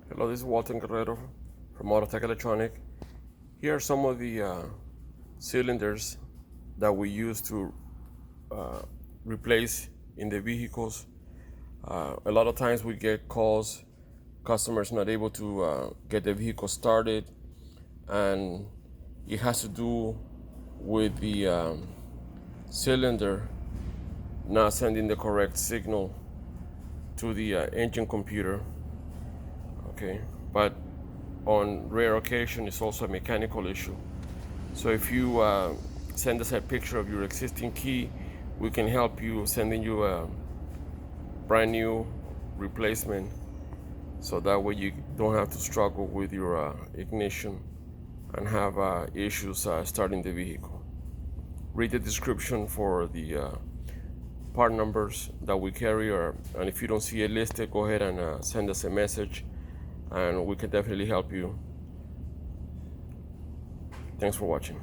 Hello, this is Walter Guerrero from Autotech Electronic. Here are some of the cylinders that we use to replace in the vehicles. A lot of times we get calls, customers not able to get the vehicle started, and it has to do with the cylinder not sending the correct signal to the engine computer. Okay, but on rare occasion it's also a mechanical issue. So if you send us a picture of your existing key, we can help you sending you a brand new replacement, so that way you don't have to struggle with your ignition and have issues starting the vehicle. Read the description for the part numbers that we carry, and if you don't see it listed, go ahead and send us a message and we can definitely help you. Thanks for watching.